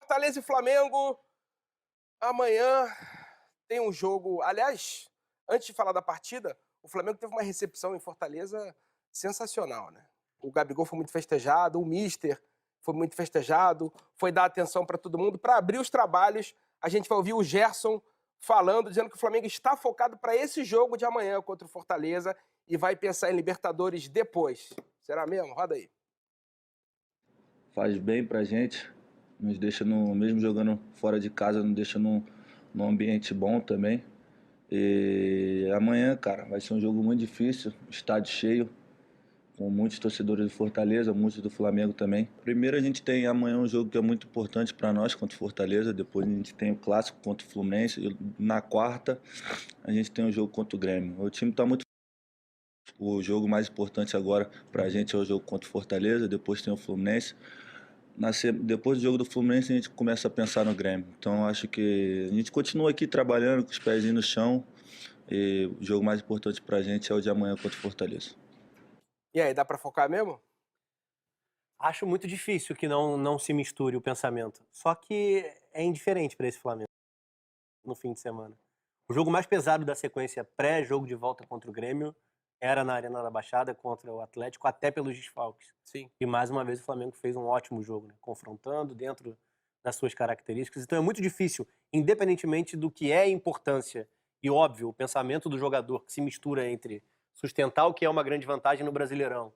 Fortaleza e Flamengo, amanhã tem um jogo. Aliás, antes de falar da partida, o Flamengo teve uma recepção em Fortaleza sensacional, né? O Gabigol foi muito festejado, o Mister foi muito festejado, foi dar atenção para todo mundo. Para abrir os trabalhos, a gente vai ouvir o Gerson falando, dizendo que o Flamengo está focado para esse jogo de amanhã contra o Fortaleza e vai pensar em Libertadores depois. Será mesmo? Roda aí. Faz bem pra gente, nos deixa mesmo jogando fora de casa, nos deixa num ambiente bom também. E amanhã, cara, vai ser um jogo muito difícil, estádio cheio, com muitos torcedores do Fortaleza, muitos do Flamengo também. Primeiro a gente tem amanhã um jogo que é muito importante para nós contra o Fortaleza, depois a gente tem o clássico contra o Fluminense, e na quarta a gente tem o jogo contra o Grêmio. O time está muito. O jogo mais importante agora para a gente é o jogo contra o Fortaleza, depois tem o Fluminense. Depois do jogo do Fluminense a gente começa a pensar no Grêmio. Então acho que a gente continua aqui trabalhando com os pezinhos no chão e o jogo mais importante pra gente é o de amanhã contra o Fortaleza. E aí, dá para focar mesmo? Acho muito difícil que não se misture o pensamento. Só que é indiferente para esse Flamengo no fim de semana. O jogo mais pesado da sequência pré-jogo de volta contra o Grêmio era na Arena da Baixada contra o Atlético, até pelos desfalques. Sim. E mais uma vez o Flamengo fez um ótimo jogo, né? Confrontando dentro das suas características. Então é muito difícil, independentemente do que é a importância e, óbvio, o pensamento do jogador que se mistura entre sustentar o que é uma grande vantagem no Brasileirão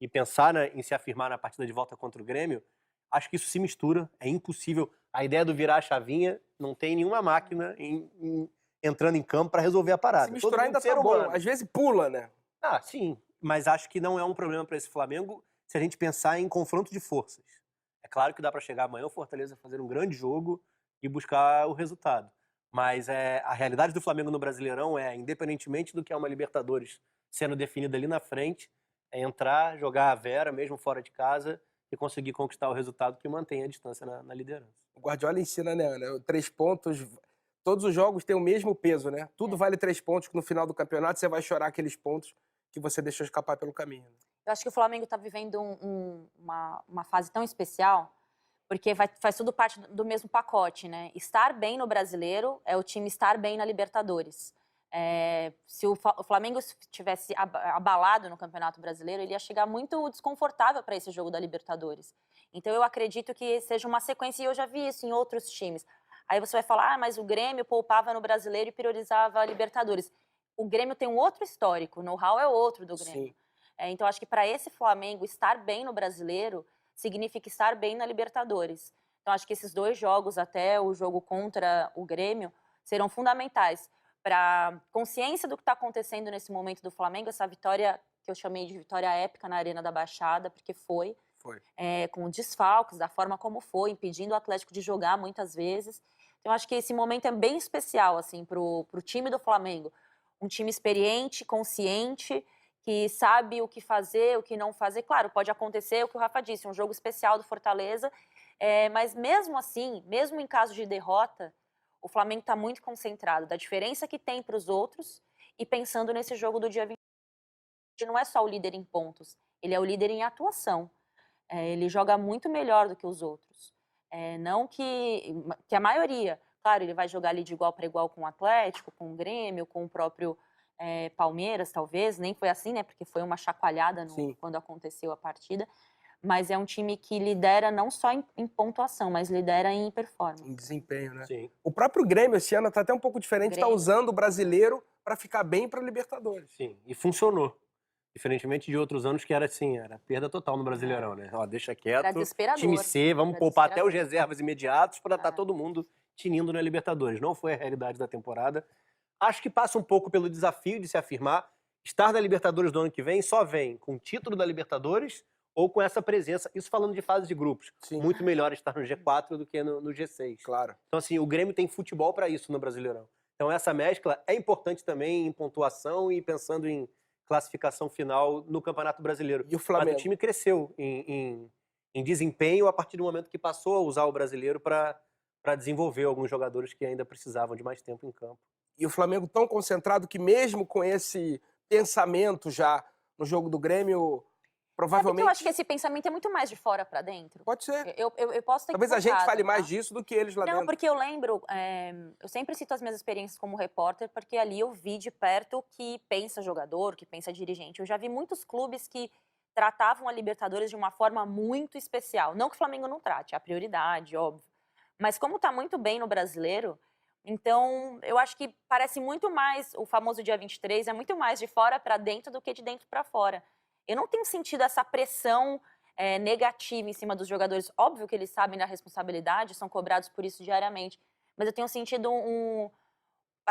e pensar em se afirmar na partida de volta contra o Grêmio, acho que isso se mistura, é impossível. A ideia do virar a chavinha, não tem nenhuma máquina entrando em campo para resolver a parada. Se misturar ainda tá bom, às vezes pula, né? Ah, sim, mas acho que não é um problema para esse Flamengo se a gente pensar em confronto de forças. É claro que dá para chegar amanhã o Fortaleza fazer um grande jogo e buscar o resultado. Mas a realidade do Flamengo no Brasileirão independentemente do que é uma Libertadores sendo definida ali na frente, é entrar, jogar a Vera, mesmo fora de casa, e conseguir conquistar o resultado que mantém a distância na liderança. O Guardiola ensina, né, Ana? 3 pontos, todos os jogos têm o mesmo peso, né? Tudo vale 3 pontos, que no final do campeonato você vai chorar aqueles pontos que você deixou escapar pelo caminho. Eu acho que o Flamengo está vivendo uma fase tão especial, porque faz tudo parte do mesmo pacote, né? Estar bem no Brasileiro é o time estar bem na Libertadores. Se o Flamengo tivesse abalado no Campeonato Brasileiro, ele ia chegar muito desconfortável para esse jogo da Libertadores. Então eu acredito que seja uma sequência, e eu já vi isso em outros times. Aí você vai falar, mas o Grêmio poupava no Brasileiro e priorizava a Libertadores. O Grêmio tem um outro histórico, o know-how é outro do Grêmio. Sim. Então acho que para esse Flamengo estar bem no Brasileiro significa estar bem na Libertadores. Então acho que esses 2 jogos, até o jogo contra o Grêmio, serão fundamentais para consciência do que está acontecendo nesse momento do Flamengo, essa vitória que eu chamei de vitória épica na Arena da Baixada, porque foi. Com desfalques, da forma como foi, impedindo o Atlético de jogar muitas vezes. Então acho que esse momento é bem especial assim, para o time do Flamengo. Um time experiente, consciente, que sabe o que fazer, o que não fazer. Claro, pode acontecer o que o Rafa disse, um jogo especial do Fortaleza, mas mesmo assim, mesmo em caso de derrota, o Flamengo está muito concentrado da diferença que tem para os outros e pensando nesse jogo do dia 20. Não é só o líder em pontos, ele é o líder em atuação. Ele joga muito melhor do que os outros. Não que a maioria, claro, ele vai jogar ali de igual para igual com o Atlético, com o Grêmio, com o próprio Palmeiras, talvez. Nem foi assim, né? Porque foi uma chacoalhada quando aconteceu a partida. Mas é um time que lidera não só em pontuação, mas lidera em performance. Em desempenho, né? Sim. O próprio Grêmio esse ano tá até um pouco diferente, está usando o brasileiro para ficar bem para Libertadores. Sim, e funcionou. Diferentemente de outros anos que era assim, era perda total no Brasileirão, né? Ó, deixa quieto, Era desesperador. time C, vamos poupar até os reservas imediatos para estar todo mundo tinindo na Libertadores. Não foi a realidade da temporada. Acho que passa um pouco pelo desafio de se afirmar. Estar na Libertadores do ano que vem só vem com o título da Libertadores ou com essa presença. Isso falando de fase de grupos. Sim. Muito melhor estar no G4 do que no G6. Claro. Então, assim, o Grêmio tem futebol para isso no Brasileirão. Então, essa mescla é importante também em pontuação e pensando em classificação final no Campeonato Brasileiro. E o Flamengo? Mas o time cresceu em desempenho a partir do momento que passou a usar o brasileiro para desenvolver alguns jogadores que ainda precisavam de mais tempo em campo. E o Flamengo tão concentrado que mesmo com esse pensamento já no jogo do Grêmio, Sabe que Provavelmente. eu acho que esse pensamento é muito mais de fora pra dentro? Pode ser. Eu posso ter Talvez a gente equivocada, fale tá? mais disso do que eles lá Não, dentro. porque eu lembro, eu sempre cito as minhas experiências como repórter, porque ali eu vi de perto o que pensa jogador, o que pensa dirigente. Eu já vi muitos clubes que tratavam a Libertadores de uma forma muito especial. Não que o Flamengo não trate, é a prioridade, óbvio. Mas como tá muito bem no brasileiro, então eu acho que parece muito mais, o famoso dia 23, é muito mais de fora pra dentro do que de dentro pra fora. Eu não tenho sentido essa pressão negativa em cima dos jogadores. Óbvio que eles sabem da responsabilidade, são cobrados por isso diariamente. Mas eu tenho sentido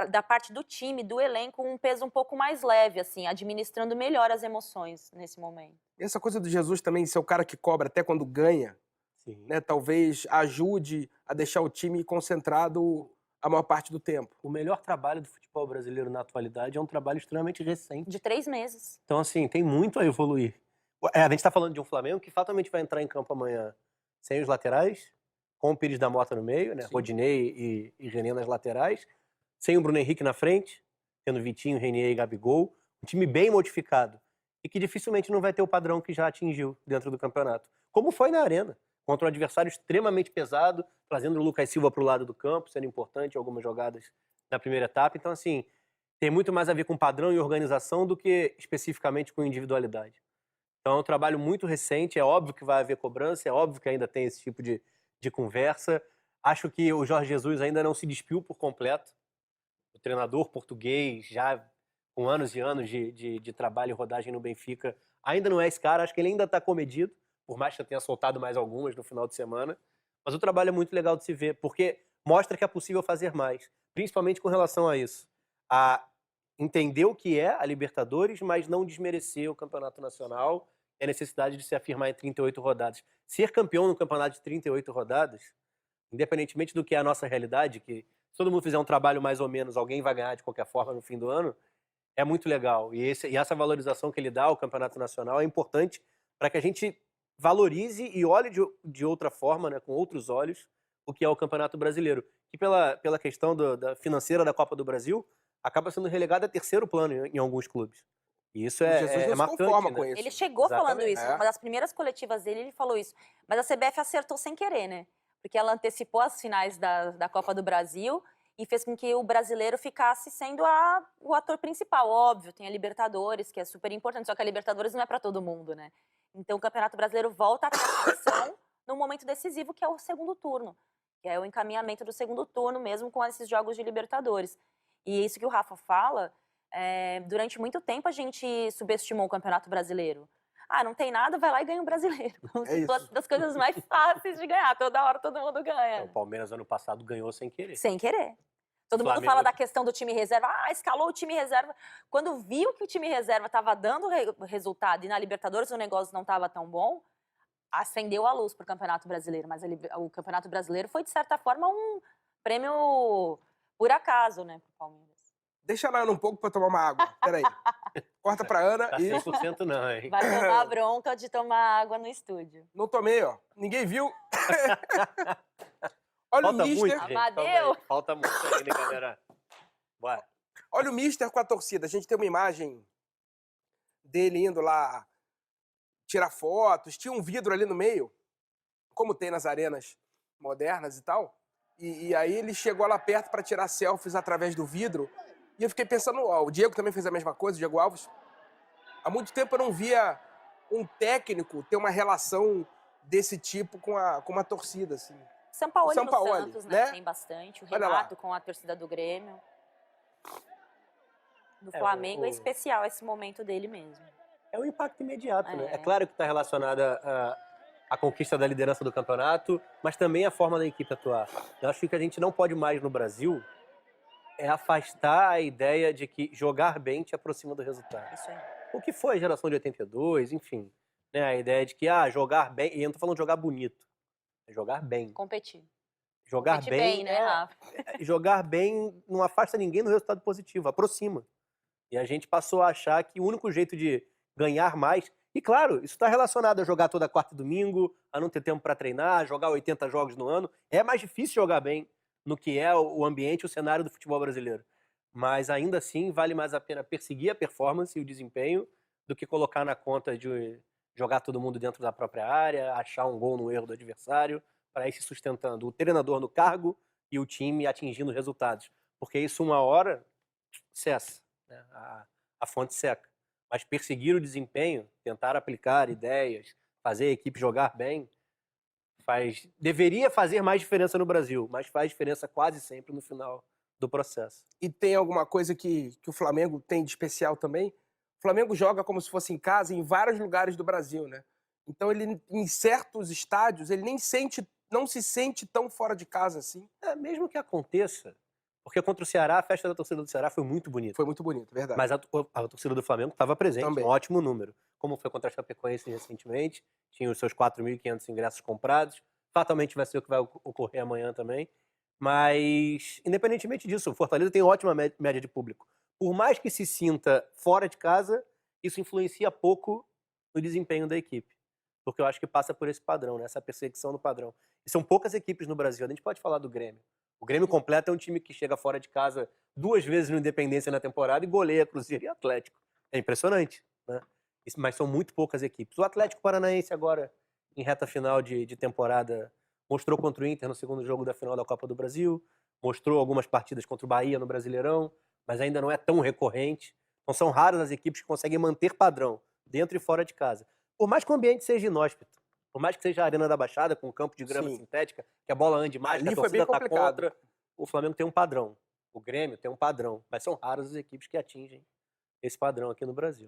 da parte do time, do elenco, um peso um pouco mais leve, assim, administrando melhor as emoções nesse momento. E essa coisa do Jesus também, ser o cara que cobra até quando ganha, Sim. né? Talvez ajude a deixar o time concentrado a maior parte do tempo. O melhor trabalho do futebol brasileiro na atualidade é um trabalho extremamente recente. De 3 meses. Então, assim, tem muito a evoluir. A gente tá falando de um Flamengo que fatalmente vai entrar em campo amanhã sem os laterais, com o Pires da Mota no meio, né? Sim. Rodinei e René nas laterais, sem o Bruno Henrique na frente, tendo Vitinho, Renier e Gabigol. Um time bem modificado e que dificilmente não vai ter o padrão que já atingiu dentro do campeonato. Como foi na Arena, contra um adversário extremamente pesado, trazendo o Lucas Silva para o lado do campo, sendo importante em algumas jogadas na primeira etapa. Então, assim, tem muito mais a ver com padrão e organização do que especificamente com individualidade. Então é um trabalho muito recente, é óbvio que vai haver cobrança, é óbvio que ainda tem esse tipo de conversa. Acho que o Jorge Jesus ainda não se despiu por completo. O treinador português, já com anos e anos de trabalho e rodagem no Benfica, ainda não é esse cara, acho que ele ainda está comedido, por mais que eu tenha soltado mais algumas no final de semana. Mas o trabalho é muito legal de se ver, porque mostra que é possível fazer mais, principalmente com relação a isso. A entender o que é a Libertadores, mas não desmerecer o Campeonato Nacional e a necessidade de se afirmar em 38 rodadas. Ser campeão no campeonato de 38 rodadas, independentemente do que é a nossa realidade, que se todo mundo fizer um trabalho mais ou menos, alguém vai ganhar de qualquer forma no fim do ano, é muito legal. E essa valorização que ele dá ao Campeonato Nacional é importante para que a gente valorize e olhe de outra forma, né, com outros olhos, o que é o Campeonato Brasileiro. Que pela questão da financeira da Copa do Brasil, acaba sendo relegado a terceiro plano em alguns clubes. E isso O Jesus não se marcante, conforma né? com isso. Ele chegou falando Exatamente. isso. É. Uma das primeiras coletivas dele, ele falou isso. Mas a CBF acertou sem querer, né? Porque ela antecipou as finais da Copa do Brasil e fez com que o brasileiro ficasse sendo o ator principal. Óbvio, tem a Libertadores, que é super importante, só que a Libertadores não é para todo mundo, né? Então o Campeonato Brasileiro volta a ter atenção no momento decisivo, que é o segundo turno. Que é o encaminhamento do segundo turno, mesmo com esses jogos de Libertadores. E isso que o Rafa fala, durante muito tempo a gente subestimou o Campeonato Brasileiro. Ah, não tem nada, vai lá e ganha o brasileiro. Como É se fosse isso. das coisas mais fáceis de ganhar. Toda hora todo mundo O ganha. Palmeiras ano passado ganhou sem querer. Sem querer. Todo mundo Flamengo- fala da questão do time reserva. Ah, escalou o time reserva. Quando viu que o time reserva estava dando resultado e na Libertadores o negócio não estava tão bom, acendeu a luz para o Campeonato Brasileiro. Mas o Campeonato Brasileiro foi, de certa forma, um prêmio por acaso, né, para o Palmeiras. Deixa a Ana um pouco pra tomar uma água. Peraí. Corta pra Ana Tá e... 100% não, hein? Vai tomar bronca de tomar água no estúdio. Não tomei, ó. Ninguém viu. Olha Falta o muito, Mister. gente. Calma aí. Amadeu. Falta muito ainda, galera. Bora. Olha o Mister com a torcida. A gente tem uma imagem dele indo lá tirar fotos. Tinha um vidro ali no meio, como tem nas arenas modernas e tal. E aí ele chegou lá perto para tirar selfies através do vidro. E eu fiquei pensando, ó, o Diego também fez a mesma coisa, o Diego Alves. Há muito tempo eu não via um técnico ter uma relação desse tipo com uma torcida, assim. Sampaoli no Sampaoli, Santos, né? né? Tem bastante. O Olha lá. Renato com a torcida do Grêmio. Do É, Flamengo o- é especial esse momento dele mesmo. É um impacto imediato, né? É. É claro que está relacionada à conquista da liderança do campeonato, mas também a forma da equipe atuar. Eu acho que o que a gente não pode mais no Brasil é afastar a ideia de que jogar bem te aproxima do resultado. Isso aí. O que foi a geração de 82, enfim. Né? A ideia de que, jogar bem... E eu não tô falando de jogar bonito. É jogar bem. Competir. Jogar Competir bem, né, Rafa? jogar bem não afasta ninguém do resultado positivo, aproxima. E a gente passou a achar que o único jeito de ganhar mais... E claro, isso está relacionado a jogar toda quarta e domingo, a não ter tempo para treinar, a jogar 80 jogos no ano. É mais difícil jogar bem no que é o ambiente, o cenário do futebol brasileiro. Mas ainda assim, vale mais a pena perseguir a performance e o desempenho do que colocar na conta de jogar todo mundo dentro da própria área, achar um gol no erro do adversário, para ir se sustentando. O treinador no cargo e o time atingindo resultados. Porque isso, uma hora, cessa, né? A fonte seca. Mas perseguir o desempenho, tentar aplicar ideias, fazer a equipe jogar bem, deveria fazer mais diferença no Brasil, mas faz diferença quase sempre no final do processo. E tem alguma coisa que o Flamengo tem de especial também? O Flamengo joga como se fosse em casa em vários lugares do Brasil, né? Então ele, em certos estádios, ele não se sente tão fora de casa assim. Mesmo que aconteça, porque contra o Ceará, a festa da torcida do Ceará foi muito bonita. Foi muito bonito, verdade. Mas a torcida do Flamengo estava presente, Também. um ótimo número. Como foi contra a Chapecoense recentemente, tinha os seus 4.500 ingressos comprados. Fatalmente vai ser o que vai ocorrer amanhã também. Mas, independentemente disso, o Fortaleza tem ótima média de público. Por mais que se sinta fora de casa, isso influencia pouco no desempenho da equipe. Porque eu acho que passa por esse padrão, né? Essa perseguição do padrão. E são poucas equipes no Brasil. A gente pode falar do Grêmio. O Grêmio completo é um time que chega fora de casa 2 vezes no Independência na temporada e goleia Cruzeiro e Atlético. É impressionante, né? Mas são muito poucas equipes. O Atlético Paranaense agora, em reta final de temporada, mostrou contra o Inter no segundo jogo da final da Copa do Brasil, mostrou algumas partidas contra o Bahia no Brasileirão, mas ainda não é tão recorrente. Então são raras as equipes que conseguem manter padrão, dentro e fora de casa. Por mais que o ambiente seja inóspito, por mais que seja a Arena da Baixada, com um campo de grama sintética, que a bola ande mais, que a torcida está contra, o Flamengo tem um padrão. O Grêmio tem um padrão, mas são raras as equipes que atingem esse padrão aqui no Brasil.